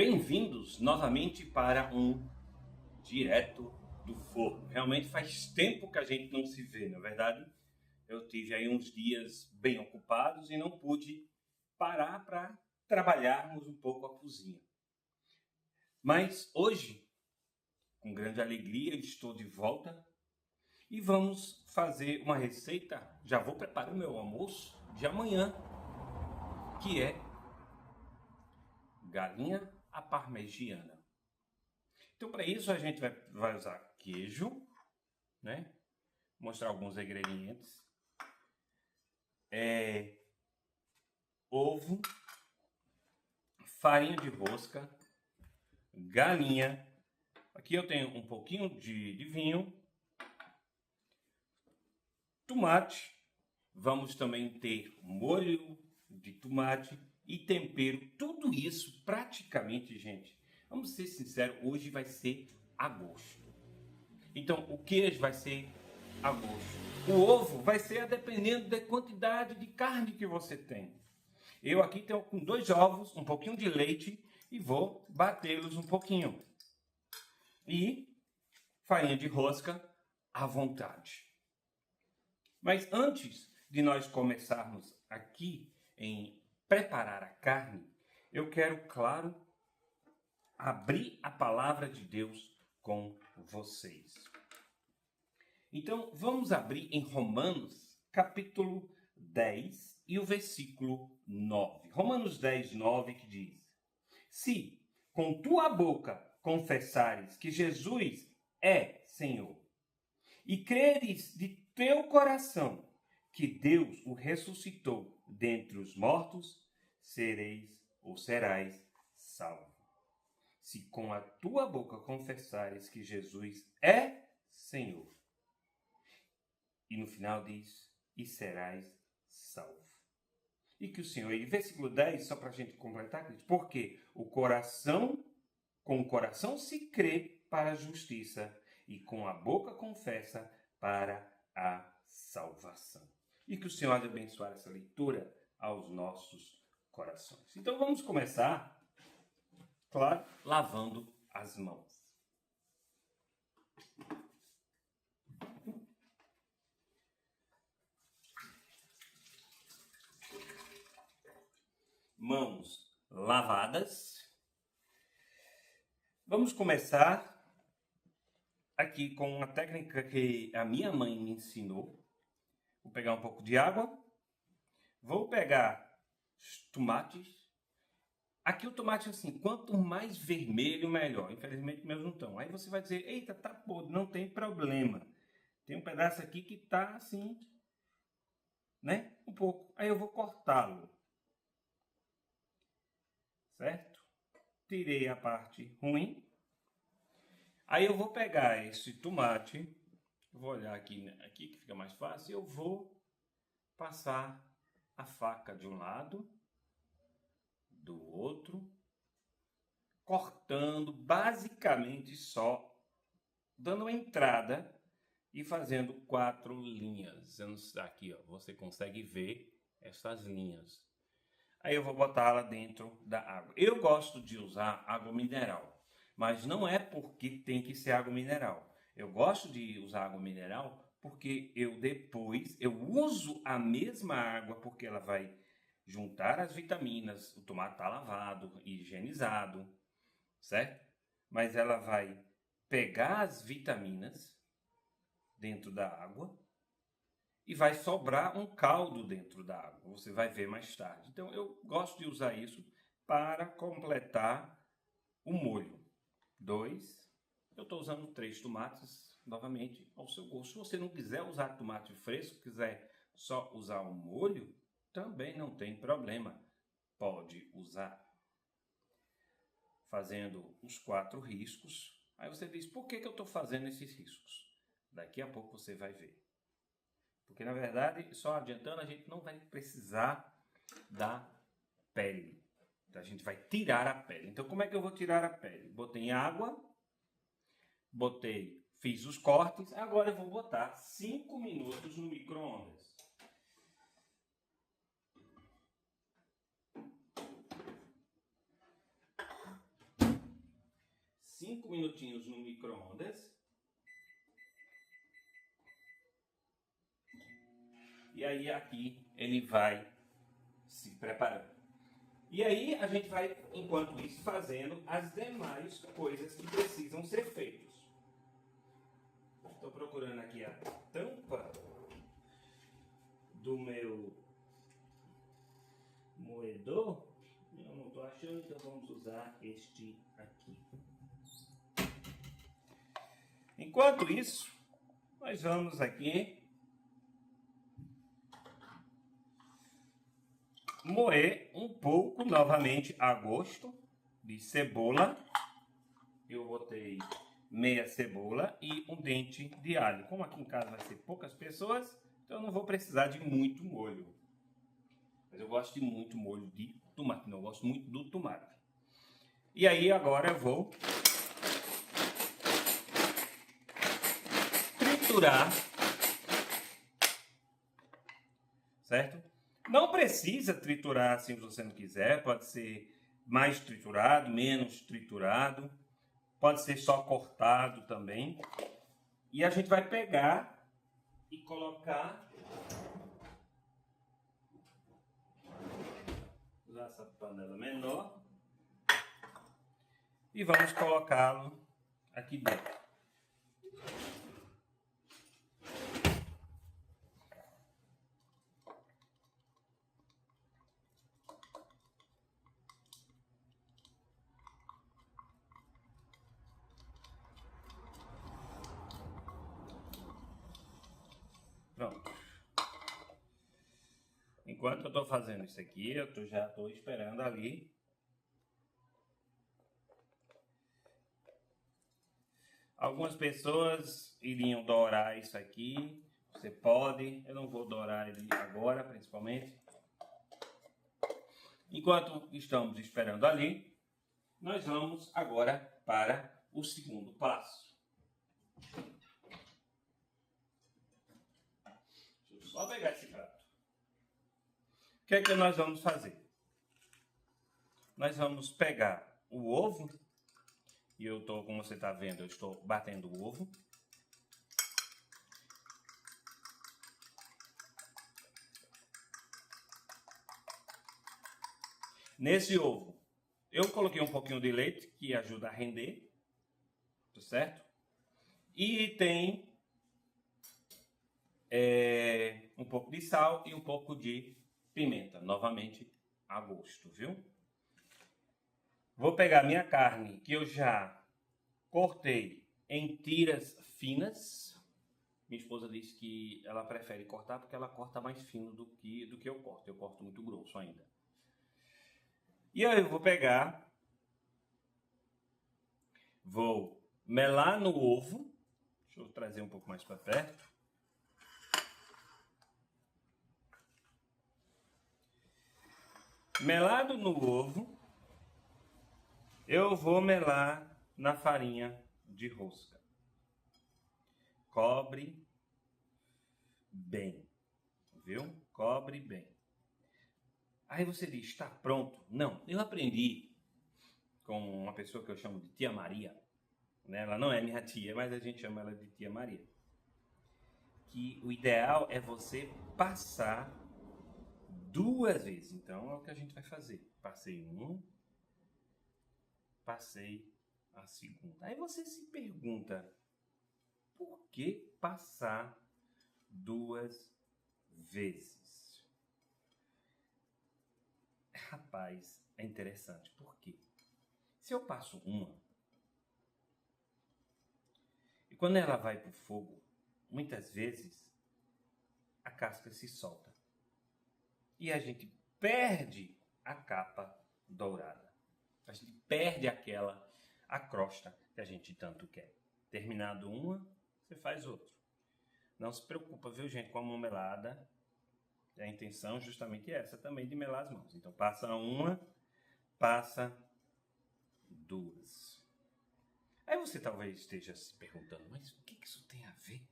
Bem-vindos novamente para um Direto do Forno. Realmente faz tempo que a gente não se vê, na verdade. Eu tive aí uns dias bem ocupados e não pude parar para trabalharmos um pouco a cozinha. Mas hoje, com grande alegria, estou de volta e vamos fazer uma receita. Já vou preparar o meu almoço de amanhã, que é galinha à parmegiana. Então, para isso, a gente vai usar queijo, né? Mostrar alguns ingredientes. Ovo, farinha de rosca, galinha. Aqui eu tenho um pouquinho de vinho, tomate. Vamos também ter molho de tomate e tempero. Tudo isso praticamente, gente, vamos ser sinceros, hoje vai ser a gosto. Então, o queijo vai ser a gosto. O ovo vai ser a dependendo da quantidade de carne que você tem. Eu aqui tenho com 2 ovos, um pouquinho de leite e vou batê-los um pouquinho. E farinha de rosca à vontade. Mas antes de nós começarmos aqui em preparar a carne, eu quero, claro, abrir a palavra de Deus com vocês. Então, vamos abrir em Romanos, capítulo 10 e o versículo 9. Romanos 10, 9, que diz: Se com tua boca confessares que Jesus é Senhor, e creres de teu coração que Deus o ressuscitou dentre os mortos, serás salvo. Se com a tua boca confessares que Jesus é Senhor. E no final diz, e serás salvo. E que o Senhor, e versículo 10, só para a gente completar, diz, porque com o coração se crê para a justiça, e com a boca confessa para a salvação. E que o Senhor há abençoar essa leitura aos nossos corações. Então vamos começar, claro, lavando as mãos. Mãos lavadas. Vamos começar aqui com uma técnica que a minha mãe me ensinou. Vou pegar um pouco de água. Vou pegar os tomates. Aqui o tomate, assim, quanto mais vermelho, melhor. Infelizmente, meus não estão. Aí você vai dizer, eita, tá podre, não tem problema. Tem um pedaço aqui que tá assim, né? Um pouco. Aí eu vou cortá-lo. Certo? Tirei a parte ruim. Aí eu vou pegar esse tomate, vou olhar aqui que fica mais fácil, eu vou passar a faca de um lado, do outro, cortando basicamente só, dando uma entrada e fazendo 4 linhas. Aqui, ó, você consegue ver essas linhas. Aí eu vou botá-la dentro da água. Eu gosto de usar água mineral, mas não é porque tem que ser água mineral. Eu gosto de usar água mineral porque depois eu uso a mesma água porque ela vai juntar as vitaminas. O tomate está lavado, higienizado, certo? Mas ela vai pegar as vitaminas dentro da água e vai sobrar um caldo dentro da água. Você vai ver mais tarde. Então, eu gosto de usar isso para completar o molho. 2. Eu estou usando 3 tomates, novamente, ao seu gosto. Se você não quiser usar tomate fresco, quiser só usar o molho, também não tem problema. Pode usar. Fazendo os 4 riscos. Aí você diz, por que eu estou fazendo esses riscos? Daqui a pouco você vai ver. Porque, na verdade, só adiantando, a gente não vai precisar da pele. Então, a gente vai tirar a pele. Então, como é que eu vou tirar a pele? Botei água, fiz os cortes, agora eu vou botar 5 minutos no micro-ondas. 5 minutinhos no micro-ondas. E aí aqui ele vai se preparando. E aí a gente vai, enquanto isso, fazendo as demais coisas que precisam ser feitas. Estou procurando aqui a tampa do meu moedor. Eu não estou achando, então vamos usar este aqui. Enquanto isso, nós vamos aqui moer um pouco, novamente, a gosto, de cebola. Eu botei meia cebola e um dente de alho. Como aqui em casa vai ser poucas pessoas, então eu não vou precisar de muito molho. Mas eu gosto de muito molho de tomate, não, eu gosto muito do tomate. E aí agora eu vou triturar, certo? Não precisa triturar assim se você não quiser, pode ser mais triturado, menos triturado, pode ser só cortado também. E a gente vai pegar e colocar, usar essa panela menor e vamos colocá-lo aqui dentro. Pronto. Enquanto eu estou fazendo isso aqui, eu já estou esperando ali. Algumas pessoas iriam dourar isso aqui. Você pode, eu não vou dourar ele agora, principalmente. Enquanto estamos esperando ali, nós vamos agora para o segundo passo. Deixa eu só pegar esse prato. O que é que nós vamos fazer? Nós vamos pegar o ovo, e eu estou, como você está vendo, eu estou batendo o ovo. Nesse ovo, eu coloquei um pouquinho de leite, que ajuda a render, tá certo? E tem um pouco de sal e um pouco de pimenta, novamente a gosto, viu? Vou pegar minha carne, que eu já cortei em tiras finas. Minha esposa disse que ela prefere cortar porque ela corta mais fino do que eu corto. Eu corto muito grosso ainda. E aí eu vou pegar, vou melar no ovo. Deixa eu trazer um pouco mais para perto. Melado no ovo, eu vou melar na farinha de rosca. Cobre bem, viu? Cobre bem. Aí você diz, está pronto? Não, eu aprendi com uma pessoa que eu chamo de Tia Maria, né? Ela não é minha tia, mas a gente chama ela de Tia Maria. Que o ideal é você passar 2 vezes. Então é o que a gente vai fazer. Passei um, passei a segunda. Aí você se pergunta, por que passar 2 vezes? Rapaz, é interessante. Por quê? Se eu passo uma, e quando ela vai para o fogo, muitas vezes a casca se solta. E a gente perde a capa dourada. A gente perde a crosta que a gente tanto quer. Terminado uma, você faz outra. Não se preocupa, viu, gente, com a mão melada. A intenção justamente é essa também, de melar as mãos. Então, passa uma, passa 2. Aí você talvez esteja se perguntando, mas o que isso tem a ver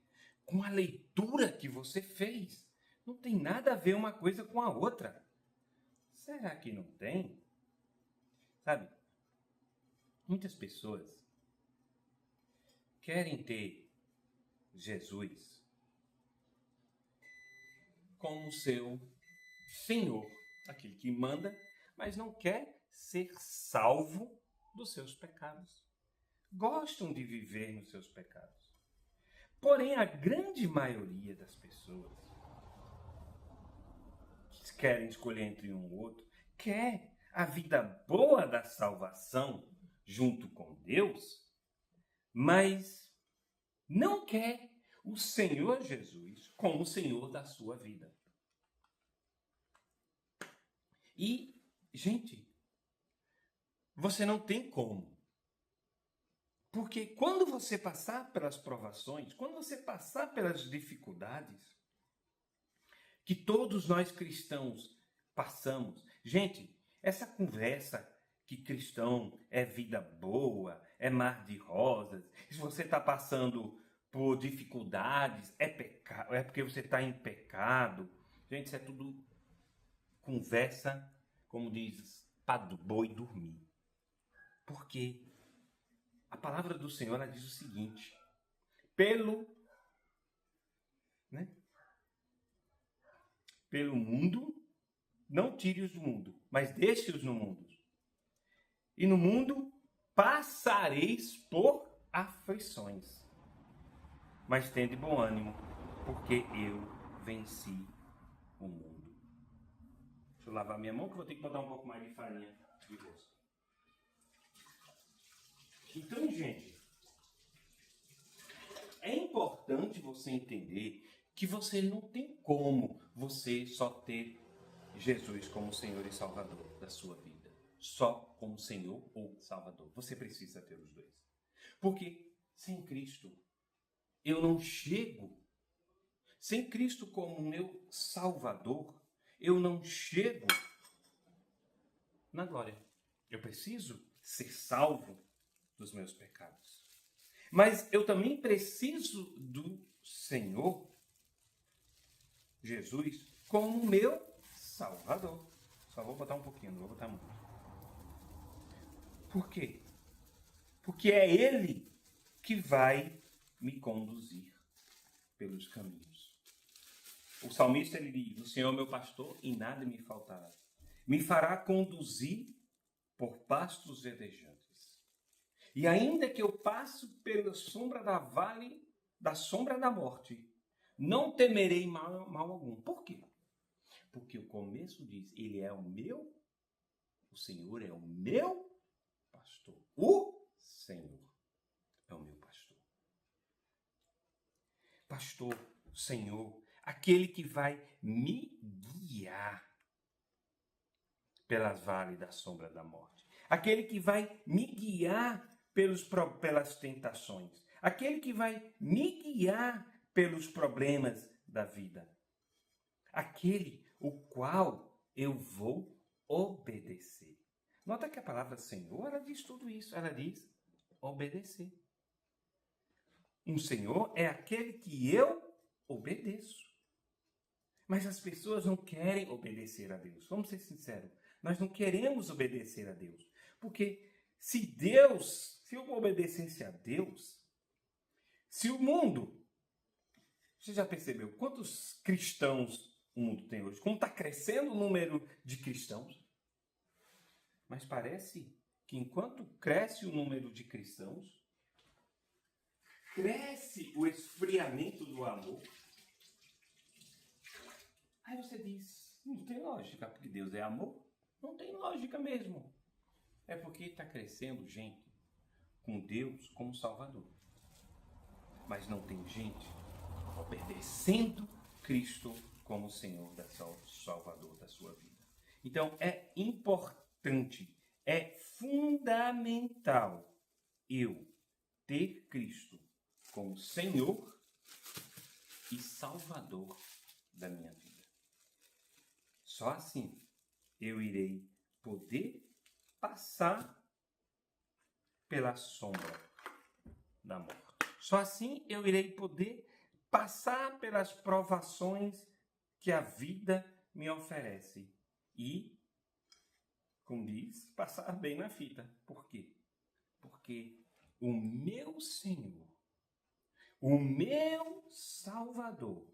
com a leitura que você fez? Não tem nada a ver uma coisa com a outra. Será que não tem? Sabe, muitas pessoas querem ter Jesus como seu Senhor, aquele que manda, mas não quer ser salvo dos seus pecados. Gostam de viver nos seus pecados. Porém, a grande maioria das pessoas que querem escolher entre um ou outro, quer a vida boa da salvação junto com Deus, mas não quer o Senhor Jesus como o Senhor da sua vida. E, gente, você não tem como. Porque quando você passar pelas provações, quando você passar pelas dificuldades, que todos nós cristãos passamos. Gente, essa conversa que cristão é vida boa, é mar de rosas, se você está passando por dificuldades, é porque você está em pecado. Gente, isso é tudo conversa, como diz, para o boi dormir. Porque a palavra do Senhor ela diz o seguinte: pelo mundo, não tire-os do mundo, mas deixe-os no mundo. E no mundo passareis por aflições. Mas tende bom ânimo, porque eu venci o mundo. Deixa eu lavar minha mão, que eu vou ter que botar um pouco mais de farinha de rosto. Então, gente, é importante você entender que você não tem como você só ter Jesus como Senhor e Salvador da sua vida. Só como Senhor ou Salvador. Você precisa ter os dois. Porque sem Cristo, eu não chego. Sem Cristo como meu Salvador, eu não chego na glória. Eu preciso ser salvo dos meus pecados. Mas eu também preciso do Senhor Jesus como meu Salvador. Só vou botar um pouquinho, não vou botar muito. Por quê? Porque é Ele que vai me conduzir pelos caminhos. O salmista ele diz: o Senhor é meu pastor e nada me faltará. Me fará conduzir por pastos verdejantes. E ainda que eu passe pela sombra da sombra da morte, não temerei mal algum. Por quê? Porque o começo diz: o Senhor é o meu pastor. O Senhor é o meu pastor. Pastor, Senhor, aquele que vai me guiar pelas vales da sombra da morte. Aquele que vai me guiar pelas tentações. Aquele que vai me guiar pelos problemas da vida. Aquele o qual eu vou obedecer. Nota que a palavra Senhor, ela diz tudo isso. Ela diz obedecer. Um Senhor é aquele que eu obedeço. Mas as pessoas não querem obedecer a Deus. Vamos ser sinceros. Nós não queremos obedecer a Deus. Porque se eu obedecesse a Deus, se o mundo... Você já percebeu quantos cristãos o mundo tem hoje? Como está crescendo o número de cristãos? Mas parece que enquanto cresce o número de cristãos, cresce o esfriamento do amor. Aí você diz, não tem lógica, porque Deus é amor. Não tem lógica mesmo. É porque está crescendo gente com Deus como Salvador. Mas não tem gente obedecendo Cristo como Senhor Salvador da sua vida. Então é importante, é fundamental eu ter Cristo como Senhor e Salvador da minha vida. Só assim eu irei poder passar pela sombra da morte. Só assim eu irei poder passar pelas provações que a vida me oferece. E, como diz, passar bem na fita. Por quê? Porque o meu Senhor O meu Salvador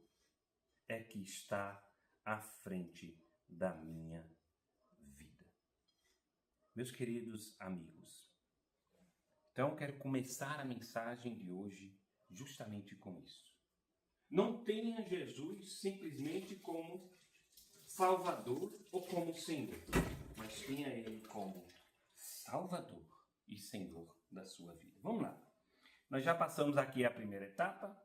é que está à frente da minha vida. Meus queridos amigos, então quero começar a mensagem de hoje justamente com isso. Não tenha Jesus simplesmente como Salvador ou como Senhor, mas tenha Ele como Salvador e Senhor da sua vida. Vamos lá. Nós já passamos aqui a primeira etapa,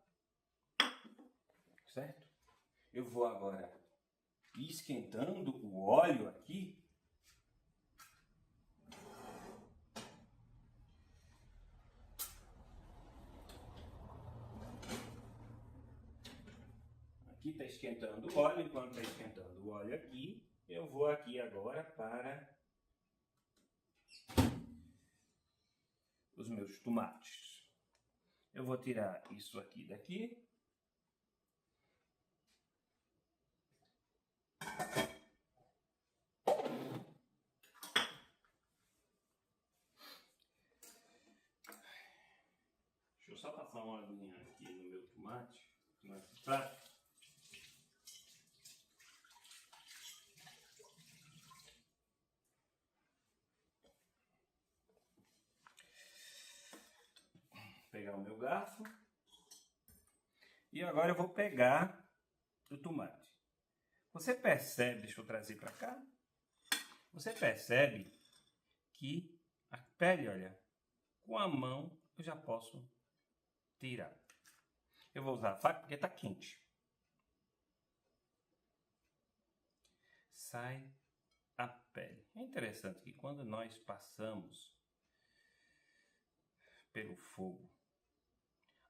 certo? Eu vou agora ir esquentando o óleo aqui. Aqui está esquentando o óleo. Enquanto está esquentando o óleo aqui, eu vou aqui agora para os meus tomates. Eu vou tirar isso aqui daqui. Deixa eu só passar uma aguinha aqui no meu tomate, nesse prato. Pegar o meu garfo. E agora eu vou pegar o tomate. Você percebe, deixa eu trazer para cá. Você percebe que a pele, olha, com a mão eu já posso tirar. Eu vou usar a faca porque está quente. Sai a pele. É interessante que quando nós passamos pelo fogo,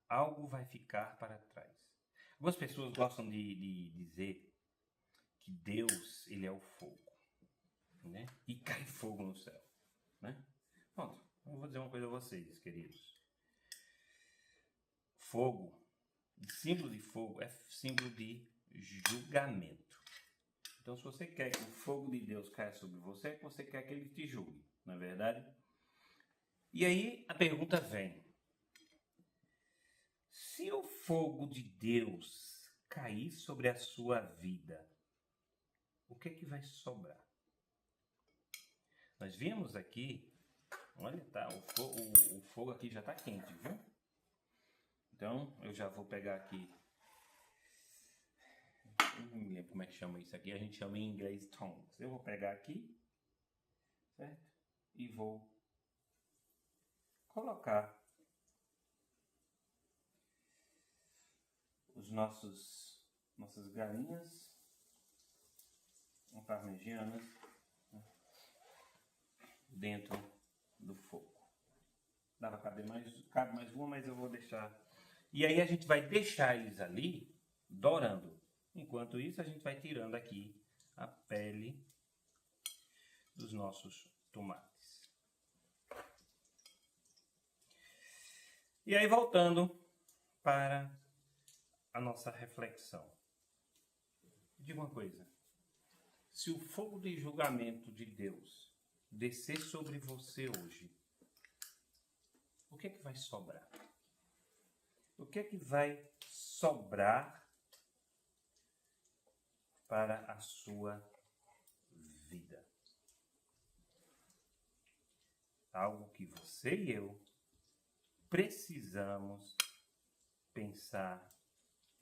algo vai ficar para trás. Algumas pessoas gostam de dizer que Deus, ele é o fogo, né? E cai fogo no céu, né? Pronto, eu vou dizer uma coisa a vocês, queridos. Fogo, símbolo de fogo é símbolo de julgamento. Então, se você quer que o fogo de Deus caia sobre você, é que você quer que ele te julgue, não é verdade? E aí a pergunta vem: se o fogo de Deus cair sobre a sua vida, o que é que vai sobrar? Nós vimos aqui, olha, tá, o fogo aqui já está quente, viu? Então, eu já vou pegar aqui, não me lembro como é que chama isso aqui, a gente chama em inglês tongs. Eu vou pegar aqui, certo? E vou colocar os nossas galinhas parmegianas dentro do fogo. Dá para caber cabe mais uma, mas eu vou deixar. E aí a gente vai deixar eles ali dourando. Enquanto isso, a gente vai tirando aqui a pele dos nossos tomates. E aí, voltando para a nossa reflexão. Diga uma coisa. Se o fogo de julgamento de Deus descer sobre você hoje, o que é que vai sobrar? O que é que vai sobrar para a sua vida? Algo que você e eu precisamos pensar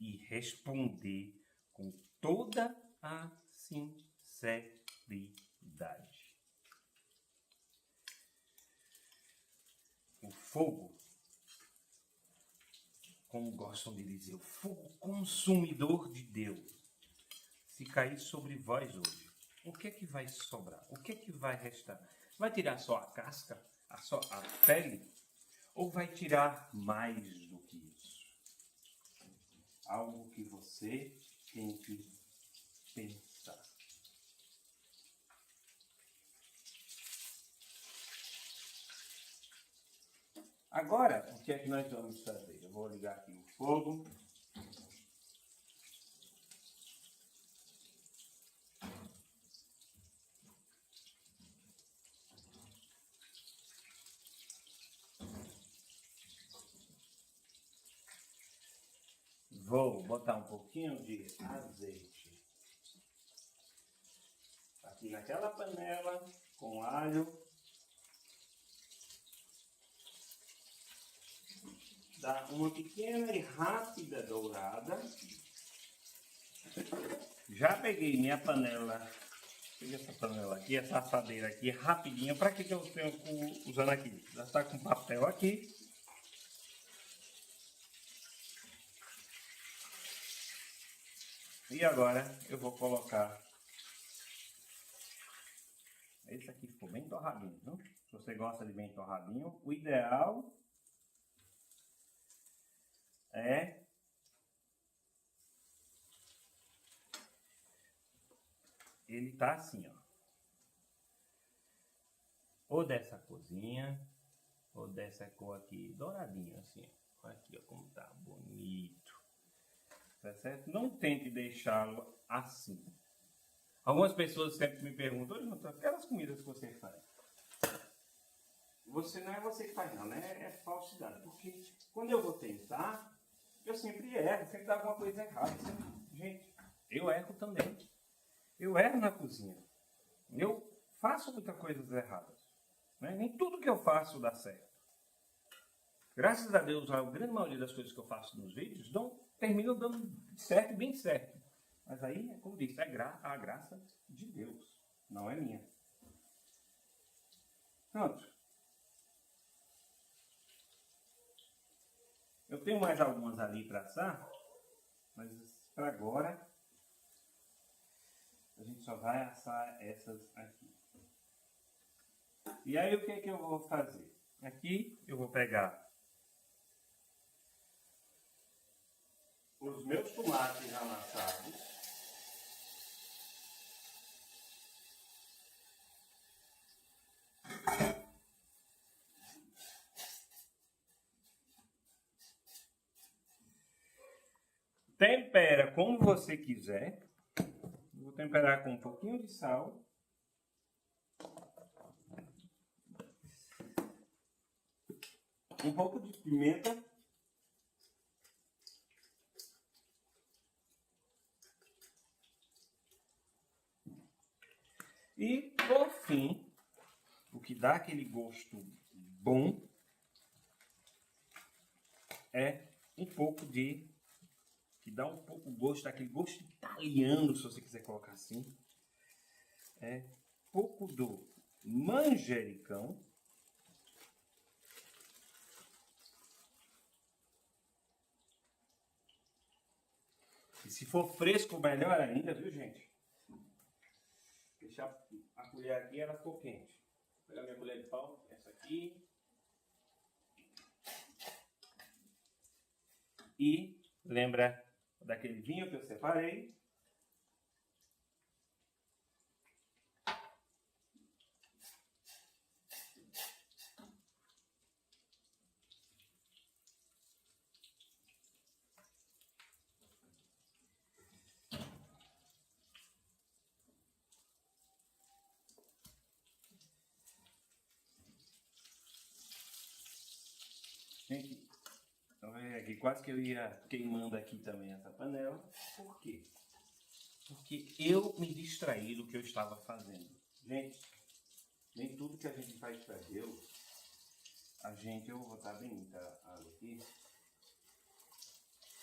e responder com toda a sinceridade. O fogo, como gostam de dizer, o fogo consumidor de Deus, se cair sobre vós hoje, o que é que vai sobrar? O que é que vai restar? Vai tirar só a casca, só a pele? Ou vai tirar mais do que isso? Algo que você tem que pensar. Agora, o que é que nós vamos fazer? Eu vou ligar aqui o fogo. vou botar um pouquinho de azeite aqui naquela panela com alho. Dá uma pequena e rápida dourada. Já peguei minha panela. Peguei essa panela aqui, essa assadeira aqui, rapidinho. Para que eu tenho usando aqui? Já está com papel aqui. E agora eu vou colocar. Esse aqui ficou bem torradinho, viu? Se você gosta de bem torradinho, o ideal é ele tá assim, ó. Ou dessa corzinha, ou dessa cor aqui, douradinho assim, ó. Aqui, ó, como tá bonito. Tá certo? Não tente deixá-lo assim. Algumas pessoas sempre me perguntam, aquelas comidas que você faz. Você não é você que faz não, né? É falsidade. Porque quando eu vou tentar, eu sempre erro, sempre dá alguma coisa errada. Gente, eu erro também. Eu erro na cozinha. Eu faço muitas coisas erradas. Né? Nem tudo que eu faço dá certo. Graças a Deus, a grande maioria das coisas que eu faço nos vídeos terminam dando certo, bem certo. Mas aí, como disse, é a graça de Deus, não é minha. Pronto. Eu tenho mais algumas ali para assar, mas para agora a gente só vai assar essas aqui. E aí o que é que eu vou fazer? Aqui eu vou pegar os meus tomates amassados. Tempera como você quiser. Vou temperar com um pouquinho de sal. Um pouco de pimenta. E, por fim, o que dá aquele gosto bom é um pouco de... que dá um pouco gosto, daquele gosto italiano, se você quiser colocar assim. É um pouco do manjericão. E se for fresco, melhor ainda, viu, gente? Deixar a colher aqui, ela ficou quente. Vou pegar minha colher de pau, essa aqui. E lembra daquele vinho que eu separei. Gente, aqui, quase que eu ia queimando aqui também essa panela. Por quê? Porque eu me distraí do que eu estava fazendo. Gente, nem tudo que a gente faz para Deus, eu vou botar bem muita água aqui.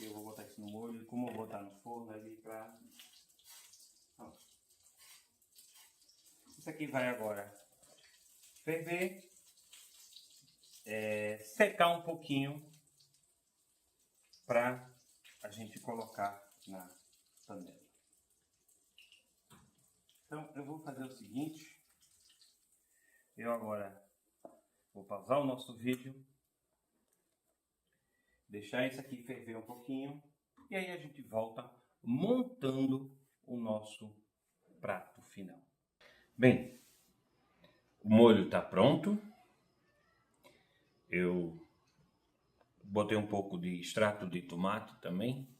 Eu vou botar isso no molho, como eu vou botar no forno ali para... Isso aqui vai agora ferver, secar um pouquinho para a gente colocar na panela. Então eu vou fazer o seguinte, eu agora vou pausar o nosso vídeo, deixar isso aqui ferver um pouquinho e aí a gente volta montando o nosso prato final. Bem, o molho está pronto. Eu botei um pouco de extrato de tomate também,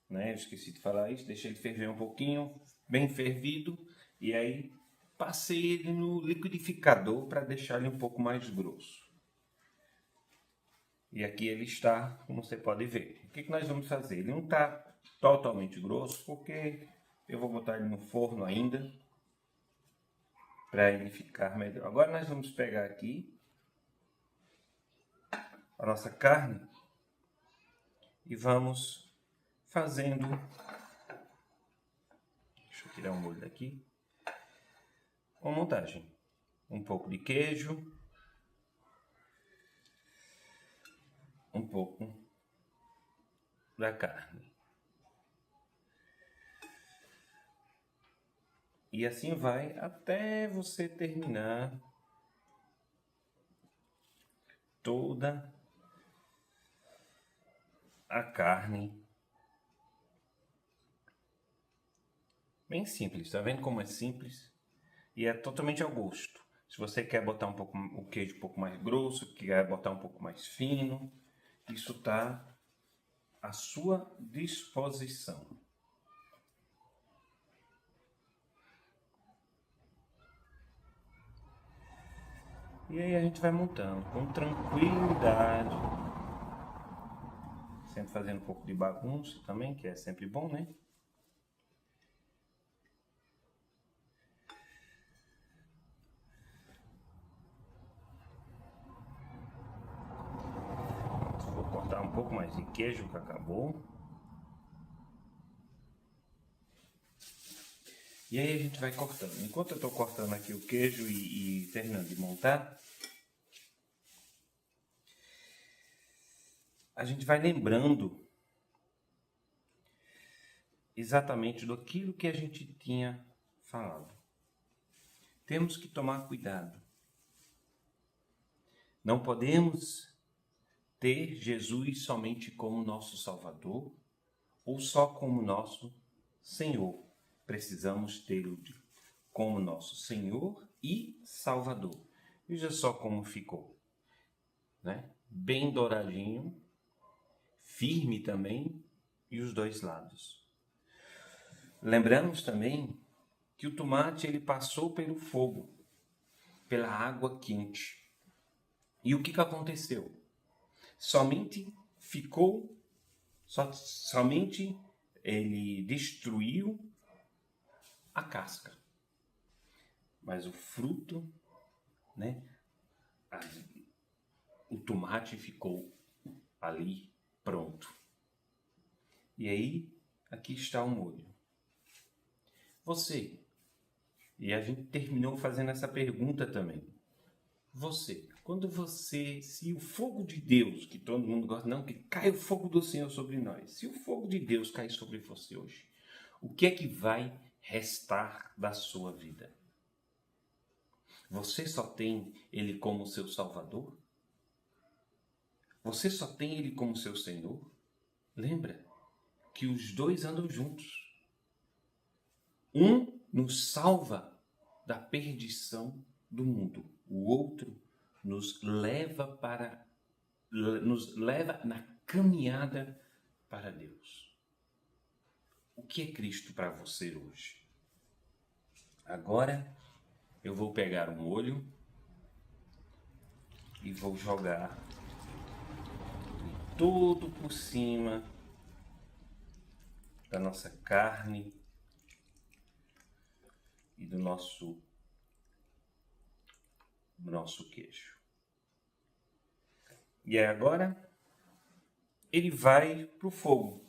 né? Eu esqueci de falar isso. Deixei ele ferver um pouquinho, bem fervido, e aí passei ele no liquidificador para deixar ele um pouco mais grosso. E aqui ele está, como você pode ver. O que nós vamos fazer? Ele não está totalmente grosso, porque eu vou botar ele no forno ainda, para ele ficar melhor. Agora nós vamos pegar aqui a nossa carne e vamos fazendo... Deixa eu tirar um molho daqui. Uma montagem. Um pouco de queijo. Um pouco da carne. E assim vai até você terminar toda a carne. Bem simples, tá vendo como é simples? E é totalmente ao gosto. Se você quer botar um pouco o queijo um pouco mais grosso, quer botar um pouco mais fino, isso está à sua disposição. E aí a gente vai montando com tranquilidade. Sempre fazendo um pouco de bagunça também, que é sempre bom, né? Vou cortar um pouco mais de queijo que acabou. E aí a gente vai cortando. Enquanto eu estou cortando aqui o queijo e terminando de montar, a gente vai lembrando exatamente daquilo que a gente tinha falado. Temos que tomar cuidado. Não podemos ter Jesus somente como nosso Salvador ou só como nosso Senhor. Precisamos tê-lo como nosso Senhor e Salvador. Veja só como ficou, né? Bem douradinho, firme também, e os dois lados. Lembramos também que o tomate ele passou pelo fogo, pela água quente. E o que aconteceu? Somente ele destruiu a casca. Mas o fruto, né? O tomate ficou ali pronto. E aí, aqui está o molho. Você, e a gente terminou fazendo essa pergunta também. Você, se o fogo de Deus, que todo mundo gosta, não, que cai o fogo do Senhor sobre nós. Se o fogo de Deus cair sobre você hoje, o que é que vai restar da sua vida? Você só tem Ele como seu Salvador? Você só tem Ele como seu Senhor? Lembra que os dois andam juntos. Um nos salva da perdição do mundo. O outro nos leva na caminhada para Deus. O que é Cristo para você hoje? Agora eu vou pegar um molho e vou jogar tudo por cima da nossa carne e do nosso queijo. E aí agora ele vai para o fogo.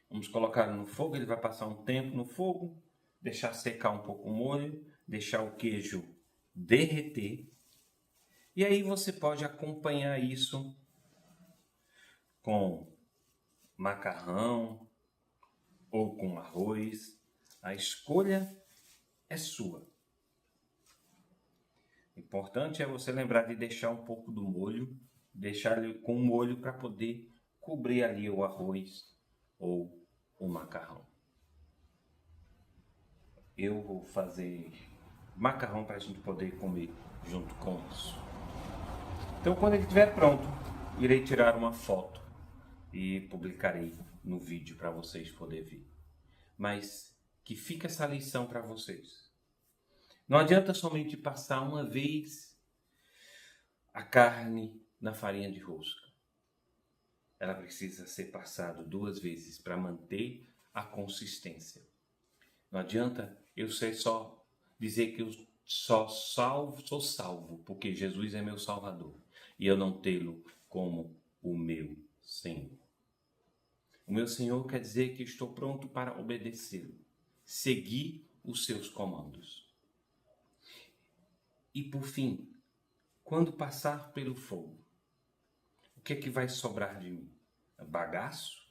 Vamos colocar no fogo, ele vai passar um tempo no fogo, deixar secar um pouco o molho, deixar o queijo derreter. E aí você pode acompanhar isso com macarrão ou com arroz. A escolha é sua. O importante é você lembrar de deixar um pouco do molho, deixar ele com o molho para poder cobrir ali o arroz ou o macarrão. Eu vou fazer macarrão para a gente poder comer junto com isso. Então, quando ele estiver pronto, irei tirar uma foto e publicarei no vídeo para vocês poderem ver. Mas que fica essa lição para vocês. Não adianta somente passar uma vez a carne na farinha de rosca. Ela precisa ser passada 2 vezes para manter a consistência. Não adianta eu ser só dizer que eu sou salvo, porque Jesus é meu Salvador, e eu não tê-lo como o meu Senhor. O meu Senhor quer dizer que estou pronto para obedecê-lo, seguir os seus comandos. E por fim, quando passar pelo fogo, o que é que vai sobrar de mim? Bagaço?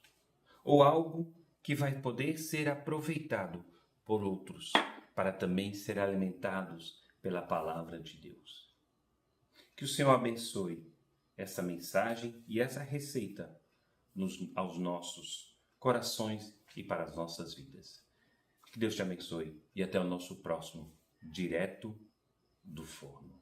Ou algo que vai poder ser aproveitado por outros, para também ser alimentados pela palavra de Deus? Que o Senhor abençoe essa mensagem e essa receita aos nossos corações e para as nossas vidas. Que Deus te abençoe e até o nosso próximo Direto do Forno.